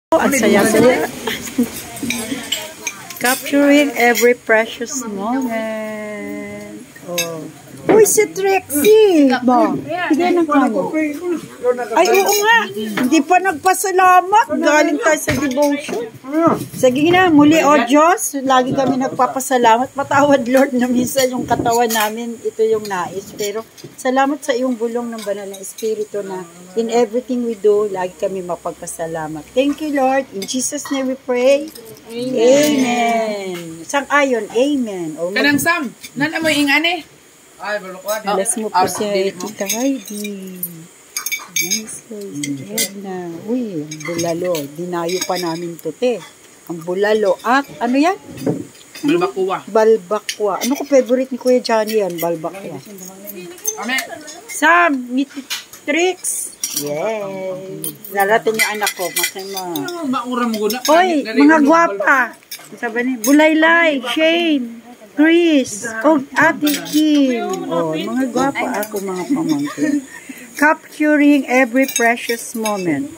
Ang saya-saya. Capturing every precious moment. Oh. Uy, si Trixie! Ba? Hindi na kano. Ay, oo nga. Hindi pa nagpasalamat. Galing tayo sa devotion. Sige na, muli, O Diyos. Lagi kami nagpapasalamat. Patawad, Lord, na minsan yung katawan namin, ito yung nais. Pero salamat sa iyong bulong ng banal na Espiritu na in everything we do, lagi kami mapagpasalamat. Thank you, Lord. In Jesus' name we pray. Amen. Sang-ayon, amen. Kanang Sam, nana mo yung ane? Ay, balukwan. Bless mo po siya, Tita Heidi. Nice, Edna. Uy, ang bulalo. Dinayo pa namin to, te. Ang bulalo. At, ano yan? Balbakwa. Balbakwa. Ano ko favorite ni Kuya Johnny yan? Balbakwa. Sam, meet Trix. Yay. Lalatin yung anak ko. Masama. Hoy, mga gwapa. Sabi ni, Bulaylay, Shane, Chris, o Ate Kim. Oh, mga gwapa ako, mga pamangkin. Capturing every precious moment.